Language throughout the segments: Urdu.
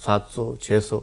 700, 600।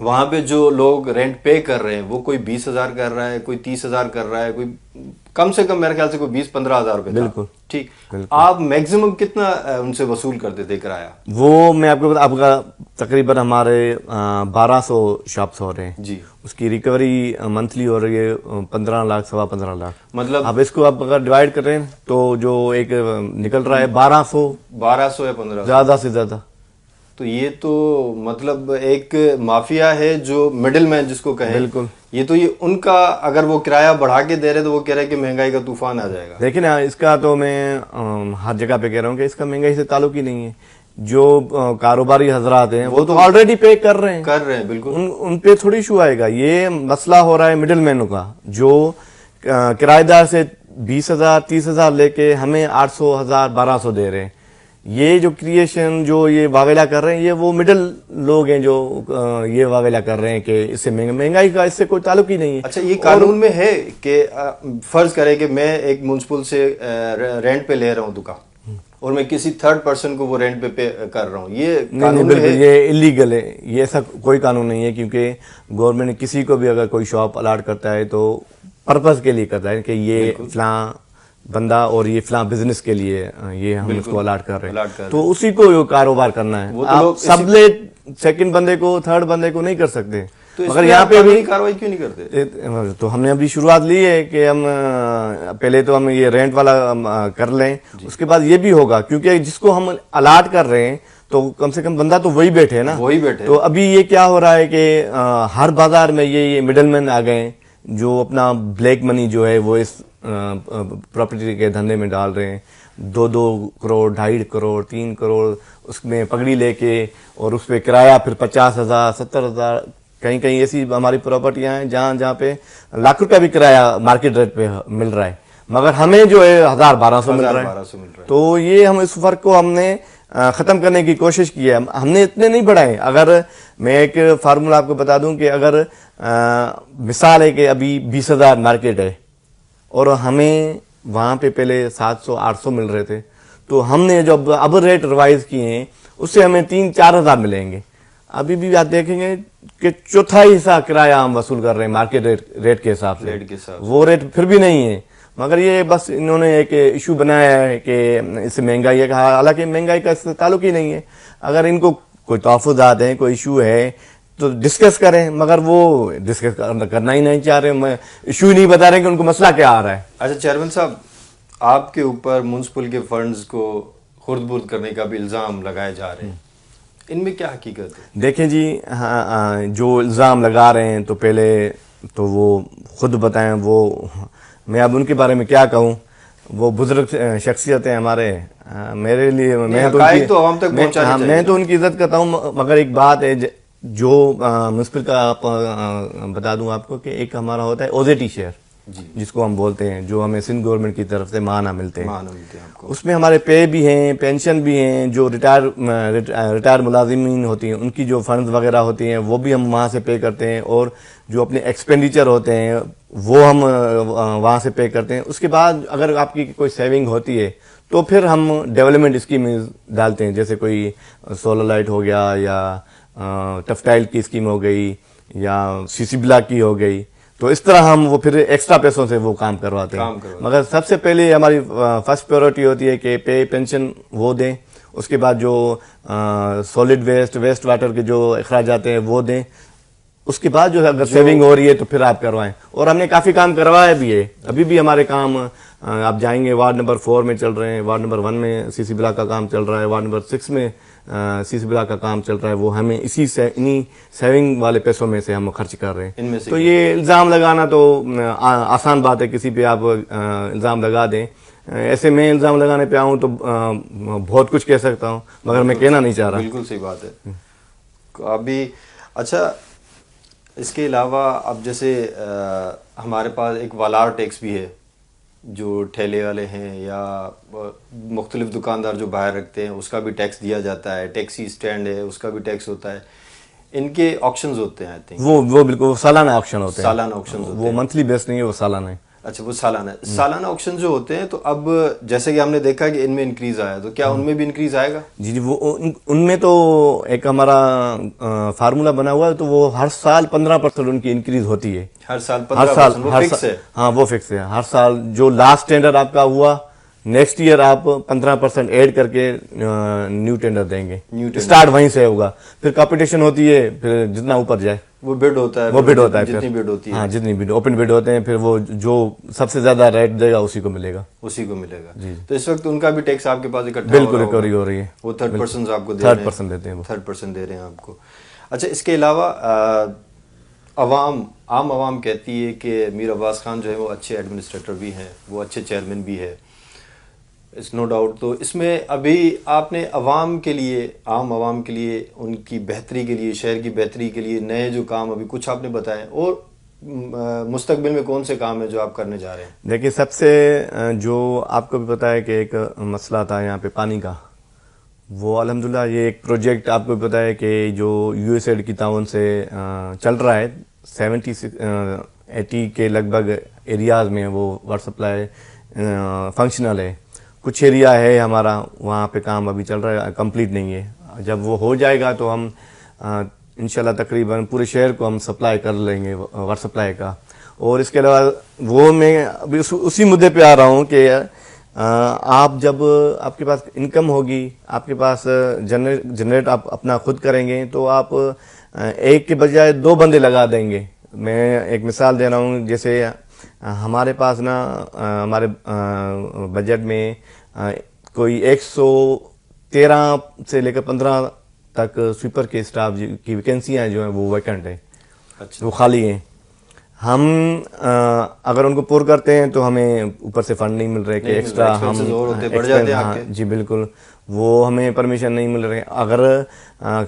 وہاں پہ جو لوگ رینٹ پے کر رہے ہیں وہ کوئی 20,000 کر رہا ہے, کوئی 30,000 کر رہا ہے, کوئی کم سے کم میرے خیال سے کوئی 20-15,000 روپے تھا. بالکل ٹھیک, آپ میکسیمم کتنا ان سے وصول کرتے تھے کرایہ؟ وہ میں آپ کو آپ کا تقریباً ہمارے 1200 شاپس ہو رہے ہیں جی, اس کی ریکوری منتھلی ہو رہی ہے 15 لاکھ 15.25 لاکھ. مطلب اب اس کو آپ اگر ڈیوائڈ کر رہے ہیں تو جو ایک نکل رہا ہے 1200 یا 1500 زیادہ سے زیادہ. تو یہ تو مطلب ایک مافیا ہے جو مڈل مین جس کو کہیں. بالکل. یہ تو یہ ان کا اگر وہ کرایہ بڑھا کے دے رہے تو وہ کہہ رہے کہ مہنگائی کا طوفان آ جائے گا. دیکھیں نا اس کا تو میں ہر جگہ پہ کہہ رہا ہوں کہ اس کا مہنگائی سے تعلق ہی نہیں ہے. جو کاروباری حضرات ہیں وہ تو آلریڈی پے کر رہے ہیں بالکل. ان پہ تھوڑی ایشو آئے گا. یہ مسئلہ ہو رہا ہے مڈل مینوں کا جو کرایہ دار سے 20,000 30,000 لے کے ہمیں 800 1,000 1200 دے رہے ہیں. یہ جو کریشن جو یہ واویلا کر رہے ہیں یہ وہ مڈل لوگ ہیں جو یہ واویلا کر رہے ہیں کہ اس سے مہنگائی کا اس سے کوئی تعلق ہی نہیں ہے. اچھا, یہ قانون میں ہے کہ فرض کرے کہ میں ایک میونسپل سے رینٹ پہ لے رہا ہوں دکان اور میں کسی تھرڈ پرسن کو وہ رینٹ پہ کر رہا ہوں, یہ قانون میں ہے؟ یہ اللیگل ہے. یہ ایسا کوئی قانون نہیں ہے کیونکہ گورنمنٹ کسی کو بھی اگر کوئی شاپ الاٹ کرتا ہے تو پرپز کے لیے کرتا ہے کہ یہ فلاں بندہ اور یہ فلاں بزنس کے لیے یہ ہم اس کو الاٹ کر رہے ہیں تو اسی کو یہ کاروبار کرنا ہے. آپ سب لے سیکنڈ بندے کو تھرڈ بندے کو نہیں کر سکتے. مگر یہاں پہ بھی کاروائی کیوں نہیں کرتے؟ تو ہم نے ابھی شروعات لی ہے کہ ہم پہلے تو ہم یہ رینٹ والا کر لیں, اس کے بعد یہ بھی ہوگا کیونکہ جس کو ہم الاٹ کر رہے ہیں تو کم سے کم بندہ تو وہی بیٹھے نا, وہی بیٹھے. تو ابھی یہ کیا ہو رہا ہے کہ ہر بازار میں یہ مڈل مین آ گئے ہیں جو اپنا بلیک منی جو ہے وہ اس پراپرٹی کے دھندے میں ڈال رہے ہیں. 2 کروڑ 2.5 کروڑ 3 کروڑ اس میں پگڑی لے کے اور اس پہ کرایہ پھر 50,000 70,000. کہیں کہیں ایسی ہماری پراپرٹیاں ہیں جہاں پہ لاکھ روپیہ بھی کرایہ مارکیٹ ریٹ پہ مل رہا ہے مگر ہمیں جو ہے 1,000-1,200 مل رہا ہے. تو یہ ہم اس فرق کو ہم نے ختم کرنے کی کوشش کی ہے. ہم نے اتنے نہیں بڑھائے. اگر میں ایک فارمولا آپ کو بتا دوں کہ اگر مثال ہے کہ ابھی 20,000 مارکیٹ ہے اور ہمیں وہاں پہ پہلے 700-800 مل رہے تھے تو ہم نے جو اب ریٹ ریوائز کیے ہیں اس سے ہمیں 3-4 ہزار ملیں گے. ابھی بھی آپ دیکھیں گے کہ چوتھائی حصہ کرایہ ہم وصول کر رہے ہیں مارکیٹ ریٹ کے حساب سے. وہ ریٹ پھر بھی نہیں ہے مگر یہ بس انہوں نے ایک ایشو بنایا ہے کہ اس سے مہنگائی ہے. حالانکہ مہنگائی کا اس سے تعلق ہی نہیں ہے. اگر ان کو کوئی تحفظات ہیں کوئی ایشو ہے تو ڈسکس کریں مگر وہ ڈسکس کرنا ہی نہیں چاہ رہے, ایشو ہی نہیں بتا رہے کہ ان کو مسئلہ کیا آ رہا ہے. اچھا چیئرمین صاحب, آپ کے اوپر میونسپل کے فنڈز کو خرد برد کرنے کا بھی الزام لگائے جا رہے ہیں, ان میں کیا حقیقت ہے؟ دیکھیں جی, جو الزام لگا رہے ہیں تو پہلے تو وہ خود بتائیں. وہ میں اب ان کے بارے میں کیا کہوں, وہ بزرگ شخصیت ہیں ہمارے. میرے لیے میں تو ان کی عزت کرتا ہوں مگر ایک بات ہے جو میونسپل کا بتا دوں آپ کو کہ ایک ہمارا ہوتا ہے اوزیٹی شیئر جس کو ہم بولتے ہیں جو ہمیں سندھ گورنمنٹ کی طرف سے ماہانہ ملتے ہیں. اس میں ہمارے پے بھی ہیں پینشن بھی ہیں. جو ریٹائر ملازمین ہوتی ہیں ان کی جو فنڈز وغیرہ ہوتی ہیں وہ بھی ہم وہاں سے پے کرتے ہیں اور جو اپنے ایکسپینڈیچر ہوتے ہیں وہ ہم وہاں سے پے کرتے ہیں. اس کے بعد اگر آپ کی کوئی سیونگ ہوتی ہے تو پھر ہم ڈیولپمنٹ اسکیمز ڈالتے ہیں جیسے کوئی سولر لائٹ ہو گیا یا ٹفٹائل کی اسکیم ہو گئی یا سی سی بلاک کی ہو گئی. تو اس طرح ہم وہ پھر ایکسٹرا پیسوں سے وہ کام کرواتے ہیں. مگر سب سے پہلے ہماری فرسٹ پریورٹی ہوتی ہے کہ پے پینشن وہ دیں. اس کے بعد جو سالڈ ویسٹ واٹر کے جو اخراجات ہیں وہ دیں. اس کے بعد جو اگر سیونگ ہو رہی ہے تو پھر آپ کروائیں. اور ہم نے کافی کام کروایا بھی ہے. ابھی بھی ہمارے کام آپ جائیں گے وارڈ نمبر 4 میں چل رہے ہیں, وارڈ نمبر 1 میں سی سی بلاک کا کام چل رہا ہے, وارڈ نمبر 6 میں سی سی بلاک کا کام چل رہا ہے. وہ ہمیں انہی سیونگ والے پیسوں میں سے ہم خرچ کر رہے ہیں. تو یہ الزام لگانا تو آسان بات ہے, کسی پہ آپ الزام لگا دیں. ایسے میں الزام لگانے پہ آؤں تو بہت کچھ کہہ سکتا ہوں مگر میں کہنا نہیں چاہ رہا. بالکل صحیح بات ہے. ابھی اچھا اس کے علاوہ اب جیسے ہمارے پاس ایک والار ٹیکس بھی ہے جو ٹھیلے والے ہیں یا مختلف دکاندار جو باہر رکھتے ہیں اس کا بھی ٹیکس دیا جاتا ہے. ٹیکسی اسٹینڈ ہے اس کا بھی ٹیکس ہوتا ہے. ان کے آکشنز ہوتے ہیں آئی تھنک وہ بالکل سالانہ آکشن ہوتے ہیں. سالانہ آکشنز ہوتے ہیں, وہ منتھلی بیس نہیں ہے, وہ سالانہ ہے. اچھا وہ سالانہ سالانہ آکشن جو ہوتے ہیں تو اب جیسے کہ ہم نے دیکھا کہ ان میں انکریز آیا تو کیا ان میں بھی انکریز آئے گا؟ جی وہ ان میں تو ایک ہمارا فارمولا بنا ہوا ہے، تو وہ ہر سال 15% ان کی انکریز ہوتی ہے. ہر سال 15% وہ فکس ہے؟ ہاں وہ فکس ہے. ہر سال جو لاسٹ ٹینڈر آپ کا ہوا نیکسٹ ایئر آپ 15% ایڈ کر کے نیو ٹینڈر دیں گے. اسٹارٹ وہیں سے ہوگا، پھر کمپٹیشن ہوتی ہے، پھر جتنا اوپر جائے وہ بڈ ہوتا ہے، وہ بڈ ہوتا ہے، جتنی بڈ ہوتی ہے. ہاں جتنی بڈ اوپن بڈ ہوتے ہیں، پھر وہ جو سب سے زیادہ ریٹ دے گا اسی کو ملے گا. اسی کو ملے گا. تو اس وقت ان کا بھی ٹیکس آپ کے پاس اکٹھا بالکل ریکوری ہو رہی ہے. وہ 3rd% آپ کو دے رہے ہیں. 3rd% دیتے ہیں وہ. 3rd% دے رہے ہیں آپ کو. اچھا اس کے علاوہ عام عوام کہتی ہے کہ میر عباس خان جو ہے وہ اچھے ایڈمنسٹریٹر بھی ہیں، وہ اچھے چیئرمین بھی ہے، اٹس نو ڈاؤٹ. تو اس میں ابھی آپ نے عوام کے لیے، عام عوام کے لیے، ان کی بہتری کے لیے، شہر کی بہتری کے لیے نئے جو کام ابھی کچھ آپ نے بتائے، اور مستقبل میں کون سے کام ہیں جو آپ کرنے جا رہے ہیں؟ دیکھیے سب سے جو آپ کو بھی پتا ہے کہ ایک مسئلہ تھا یہاں پہ پانی کا، وہ الحمدللہ یہ ایک پروجیکٹ آپ کو بھی پتا ہے کہ جو یو ایس ایڈ کی تعاون سے چل رہا ہے. 70-80 کے لگ بھگ ایریاز میں وہ واٹر سپلائی فنکشنل ہے. کچھ ایریا ہے ہمارا وہاں پہ کام ابھی چل رہا ہے، کمپلیٹ نہیں ہے. جب وہ ہو جائے گا تو ہم انشاءاللہ تقریباً پورے شہر کو ہم سپلائی کر لیں گے واٹر سپلائی کا. اور اس کے علاوہ وہ میں ابھی اسی مدعے پہ آ رہا ہوں کہ آپ جب آپ کے پاس انکم ہوگی، آپ کے پاس جنریٹ آپ اپنا خود کریں گے، تو آپ ایک کے بجائے 2 بندے لگا دیں گے. میں ایک مثال دے رہا ہوں، جیسے ہمارے پاس نا ہمارے بجٹ میں کوئی 113 سے لے کر 15 تک سویپر کے اسٹاف کی ویکینسیاں جو ہیں وہ ویکنٹ ہیں، وہ خالی ہیں. ہم اگر ان کو پور کرتے ہیں تو ہمیں اوپر سے فنڈ نہیں مل رہے کہ ایکسٹرا ہم جی بالکل وہ ہمیں پرمیشن نہیں مل رہے. اگر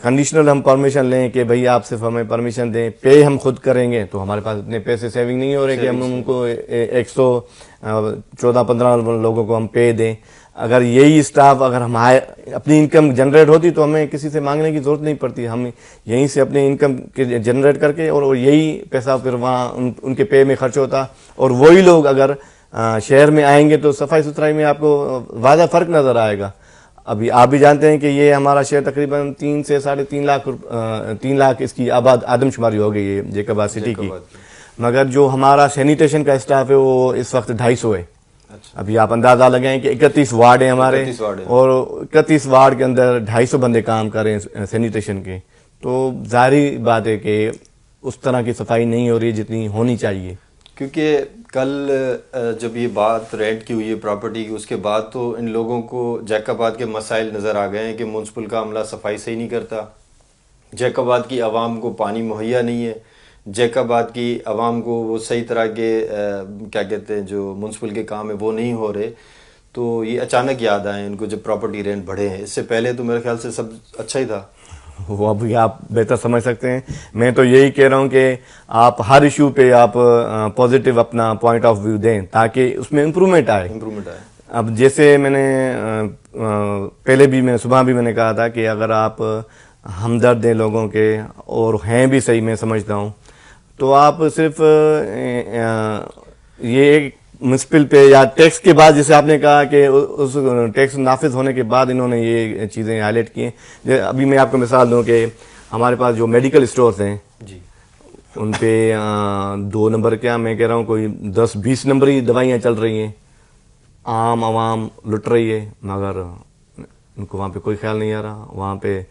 کنڈیشنل ہم پرمیشن لیں کہ بھئی آپ صرف ہمیں پرمیشن دیں، پے ہم خود کریں گے، تو ہمارے پاس اتنے پیسے سیونگ نہیں ہو رہے کہ ہم ان کو 114-15 لوگوں کو ہم پے دیں. اگر یہی اسٹاف اگر ہم اپنی انکم جنریٹ ہوتی تو ہمیں کسی سے مانگنے کی ضرورت نہیں پڑتی. ہم یہیں سے اپنی انکم جنریٹ کر کے اور یہی پیسہ پھر وہاں ان کے پے میں خرچ ہوتا. اور وہی لوگ اگر شہر میں آئیں گے تو صفائی ستھرائی میں آپ کو واضح فرق نظر آئے گا. ابھی آپ بھی جانتے ہیں کہ یہ ہمارا شہر تقریباً 3 سے 3.5 لاکھ اس کی آدم شماری ہو گئی ہے جیکب آباد سٹی کی، مگر جو ہمارا سینیٹیشن کا اسٹاف ہے وہ اس وقت 250 ہے. ابھی آپ اندازہ لگائیں کہ 31 وارڈ ہیں ہمارے، اور 31 وارڈ کے اندر 250 بندے کام کر رہے ہیں سینیٹیشن کے. تو ظاہری بات ہے کہ اس طرح کی صفائی نہیں ہو رہی جتنی ہونی چاہیے. کیونکہ کل جب یہ بات رینٹ کی ہوئی ہے پراپرٹی کی، اس کے بعد تو ان لوگوں کو جیکب آباد کے مسائل نظر آ گئے ہیں کہ میونسپل کا عملہ صفائی صحیح نہیں کرتا، جیکب آباد کی عوام کو پانی مہیا نہیں ہے، جیکب آباد کی عوام کو وہ صحیح طرح کے کیا کہتے ہیں جو میونسپل کے کام ہیں وہ نہیں ہو رہے. تو یہ اچانک یاد آئے ان کو جب پراپرٹی رینٹ بڑھے ہیں. اس سے پہلے تو میرے خیال سے سب اچھا ہی تھا. وہ ابھی آپ بہتر سمجھ سکتے ہیں. میں تو یہی کہہ رہا ہوں کہ آپ ہر ایشو پہ آپ پازیٹیو اپنا پوائنٹ آف ویو دیں تاکہ اس میں امپرومنٹ آئے. اب جیسے میں نے پہلے بھی میں صبح بھی میں نے کہا تھا کہ اگر آپ ہمدرد ہیں لوگوں کے اور ہیں بھی صحیح میں سمجھتا ہوں، تو آپ صرف یہ میونسپل پہ یا ٹیکس کے بعد جیسے آپ نے کہا کہ اس ٹیکس نافذ ہونے کے بعد انہوں نے یہ چیزیں ہائی لائٹ کی ہیں. ابھی میں آپ کو مثال دوں کہ ہمارے پاس جو میڈیکل اسٹورز ہیں جی ان پہ 2 نمبر کیا میں کہہ رہا ہوں کوئی 10-20 نمبری دوائیاں چل رہی ہیں. عام عوام لٹ رہی ہے مگر ان کو وہاں پہ کوئی خیال نہیں آ رہا. وہاں پہ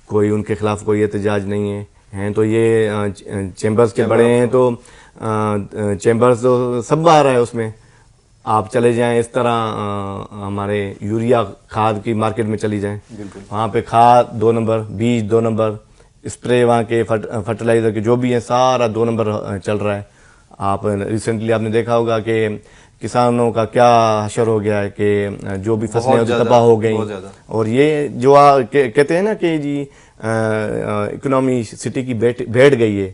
کوئی ان کے خلاف کوئی احتجاج نہیں ہے. ہیں تو یہ چیمبرز کے بڑے ہیں تو چیمبرز تو سب آ رہا ہے اس میں. آپ چلے جائیں اس طرح ہمارے یوریا کھاد کی مارکیٹ میں چلی جائیں، وہاں پہ کھاد 2 نمبر، بیج 2 نمبر، اسپرے وہاں کے فرٹیلائزر کے جو بھی ہیں سارا 2 نمبر چل رہا ہے. آپ ریسنٹلی آپ نے دیکھا ہوگا کہ کسانوں کا کیا حشر ہو گیا ہے کہ جو بھی فصلیں تباہ ہو گئیں. اور یہ جو کہتے ہیں نا کہ جی اکنامی سٹی کی بیٹھ گئی ہے.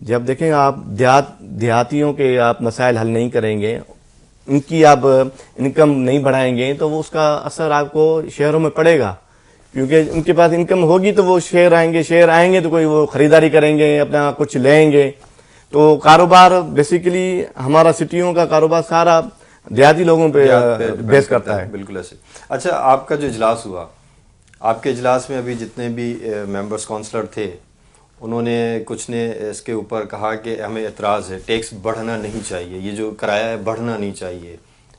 جب دیکھیں آپ دیہاتیوں کے آپ مسائل حل نہیں کریں گے، ان کی آپ انکم نہیں بڑھائیں گے تو وہ اس کا اثر آپ کو شہروں میں پڑے گا. کیونکہ ان کے پاس انکم ہوگی تو وہ شہر آئیں گے تو کوئی وہ خریداری کریں گے، اپنا کچھ لیں گے. تو کاروبار بیسیکلی ہمارا سٹیوں کا کاروبار سارا دیہاتی لوگوں پہ بیس کرتا ہے. بالکل ایسے. اچھا آپ کا جو اجلاس ہوا، آپ کے اجلاس میں ابھی جتنے بھی ممبرس کونسلر تھے انہوں نے کچھ نے اس کے اوپر کہا کہ ہمیں اعتراض ہے، ٹیکس بڑھنا نہیں چاہیے، یہ جو کرایہ ہے بڑھنا نہیں چاہیے.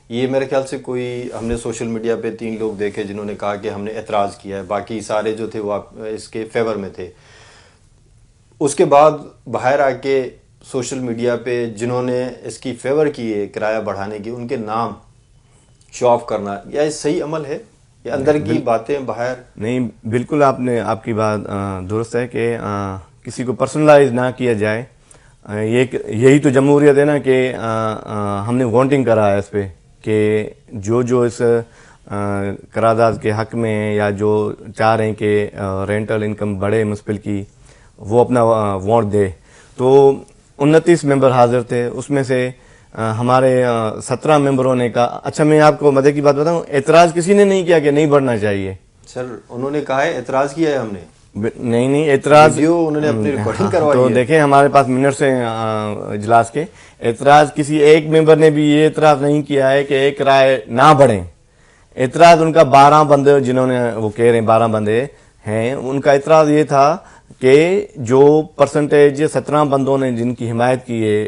یہ میرے خیال سے کوئی ہم نے سوشل میڈیا پہ 3 لوگ دیکھے جنہوں نے کہا کہ ہم نے اعتراض کیا ہے، باقی سارے جو تھے وہ اس کے فیور میں تھے. اس کے بعد باہر آ کے سوشل میڈیا پہ جنہوں نے اس کی فیور کی ہے کرایہ بڑھانے کی، ان کے نام شو آف کرنا، یا یہ صحیح عمل ہے؟ یہ اندر کی باتیں باہر نہیں. بالکل آپ کی بات درست ہے کہ کسی کو پرسنلائز نہ کیا جائے. یہی تو جمہوریت ہے نا کہ ہم نے ووٹنگ کرا ہے اس پہ کہ جو اس قرارداد کے حق میں ہیں یا جو چاہ رہے ہیں کہ رینٹل انکم بڑھے منسپل کی، وہ اپنا ووٹ دے. تو 29 ممبر حاضر تھے، اس میں سے ہمارے 17 ممبروں نے کہا. اچھا میں آپ کو مزے کی بات بتاؤں، اعتراض کسی نے نہیں کیا کہ نہیں بڑھنا چاہیے. سر انہوں نے کہا ہے اعتراض کیا ہے ہم نے. نہیں اعتراض انہوں نے اپنی ریکارڈنگ کروائی تو ہے. دیکھیں ہمارے پاس منٹس ہیں اجلاس کے. اعتراض کسی ایک ممبر نے بھی یہ اعتراض نہیں کیا ہے کہ ایک رائے نہ بڑھیں. اعتراض ان کا 12 بندے جنہوں نے وہ کہہ رہے ہیں 12 بندے ہیں، ان کا اعتراض یہ تھا کہ جو پرسنٹیج 17 بندوں نے جن کی حمایت کی ہے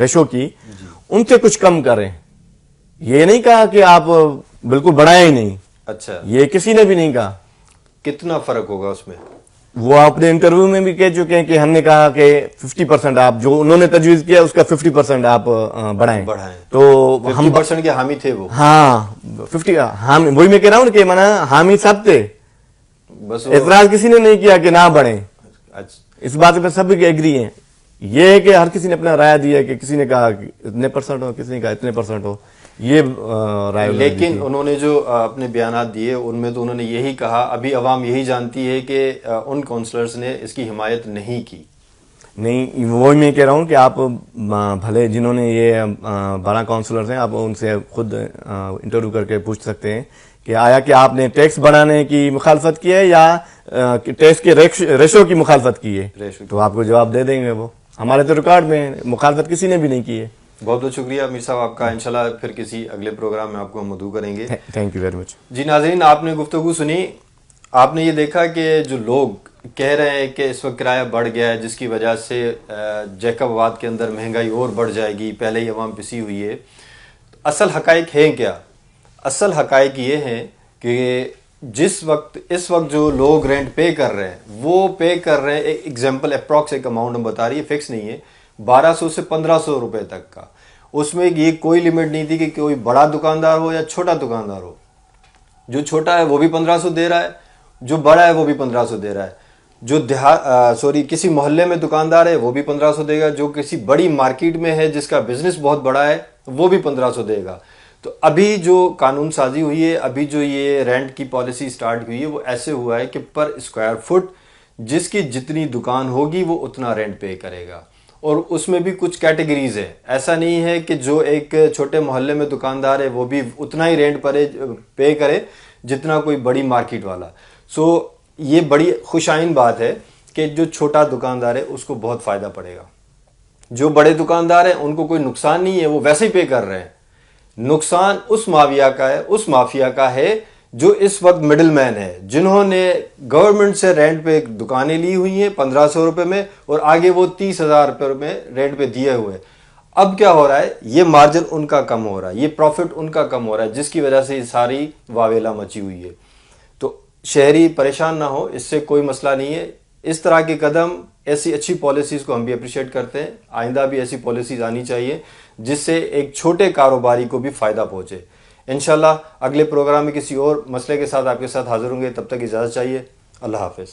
ریشو کی، ان سے کچھ کم کریں. یہ نہیں کہا کہ آپ بالکل بڑھائیں ہی نہیں. اچھا یہ کسی نے بھی نہیں کہا. کتنا فرق ہوگا اس میں؟ وہ اپنے انٹرویو میں بھی کہہ چکے ہیں کہ ہم نے کہا کہ 50% آپ جو انہوں نے تجویز کیا اس کا 50% آپ بڑھائیں. تو 50% کے حامی تھے وہ. ہاں 50 حامی، وہی میں کہہ رہا ہوں کہ مانا حامی سب تھے، بس اعتراض کسی نے نہیں کیا کہ نہ بڑھیں. اچھا اس بات پہ سب کے ایگری ہیں. یہ ہے کہ ہر کسی نے اپنا رائے دیا کہ کسی نے کہا کہ اتنے % ہو، کسی نے کہا اتنے % ہو. یہ رائے. لیکن انہوں نے جو اپنے بیانات دیے ان میں تو انہوں نے یہی کہا، ابھی عوام یہی جانتی ہے کہ ان کونسلرز نے اس کی حمایت نہیں کی. نہیں، وہی میں کہہ رہا ہوں کہ آپ بھلے جنہوں نے یہ 12 کونسلرز ہیں، آپ ان سے خود انٹرویو کر کے پوچھ سکتے ہیں کہ آیا کہ آپ نے ٹیکس بڑھانے کی مخالفت کی ہے یا ٹیکس کے ریشو کی مخالفت کی ہے. تو آپ کو جواب دے دیں گے. وہ ہمارے تو ریکارڈ میں مخالفت کسی نے بھی نہیں کی ہے. بہت بہت شکریہ میر صاحب آپ کا. انشاءاللہ پھر کسی اگلے پروگرام میں آپ کو ہم مدعو کریں گے. Thank you very much. جی ناظرین، آپ نے گفتگو سنی. آپ نے یہ دیکھا کہ جو لوگ کہہ رہے ہیں کہ اس وقت کرایہ بڑھ گیا ہے جس کی وجہ سے جیکب آباد کے اندر مہنگائی اور بڑھ جائے گی، پہلے ہی عوام پسی ہوئی ہے. اصل حقائق ہیں کیا؟ اصل حقائق یہ ہیں کہ اس وقت جو لوگ رینٹ پے کر رہے ہیں وہ پے کر رہے ہیں، ایک ایگزامپل اپروکس ایک اماؤنٹ ہم بتا رہی ہے، فکس نہیں ہے، 1200 سے 1500 روپے تک کا. اس میں یہ کوئی لیمٹ نہیں تھی کہ کوئی بڑا دکاندار ہو یا چھوٹا دکاندار ہو. جو چھوٹا ہے وہ بھی 1500 دے رہا ہے، جو بڑا ہے وہ بھی 1500 دے رہا ہے. جو کسی محلے میں دکاندار ہے وہ بھی 1500 دے گا، جو کسی بڑی مارکیٹ میں ہے جس کا بزنس بہت بڑا ہے وہ بھی 1500 دے گا. تو ابھی جو قانون سازی ہوئی ہے، ابھی جو یہ رینٹ کی پالیسی سٹارٹ ہوئی ہے، وہ ایسے ہوا ہے کہ پر اسکوائر فٹ جس کی جتنی دکان ہوگی وہ اتنا رینٹ پے کرے گا. اور اس میں بھی کچھ کیٹیگریز ہے. ایسا نہیں ہے کہ جو ایک چھوٹے محلے میں دکاندار ہے وہ بھی اتنا ہی رینٹ پے کرے جتنا کوئی بڑی مارکیٹ والا. یہ بڑی خوش آئند بات ہے کہ جو چھوٹا دکاندار ہے اس کو بہت فائدہ پڑے گا. جو بڑے دکاندار ہیں ان کو کوئی نقصان نہیں ہے، وہ ویسے ہی پے کر رہے ہیں. نقصان اس مافیا کا ہے جو اس وقت مڈل مین ہے، جنہوں نے گورنمنٹ سے رینٹ پہ دکانیں لی ہوئی ہیں 1500 روپے میں اور آگے وہ 30,000 روپے میں رینٹ پہ دیے ہوئے. اب کیا ہو رہا ہے، یہ مارجن ان کا کم ہو رہا ہے، یہ پروفٹ ان کا کم ہو رہا ہے، جس کی وجہ سے یہ ساری واویلا مچی ہوئی ہے. تو شہری پریشان نہ ہو، اس سے کوئی مسئلہ نہیں ہے. اس طرح کے قدم، ایسی اچھی پالیسیز کو ہم بھی اپریشیٹ کرتے ہیں. آئندہ بھی ایسی پالیسیز آنی چاہیے جس سے ایک چھوٹے کاروباری کو بھی فائدہ پہنچے. انشاءاللہ اگلے پروگرام میں کسی اور مسئلے کے ساتھ آپ کے ساتھ حاضر ہوں گے. تب تک اجازت چاہیے. اللہ حافظ.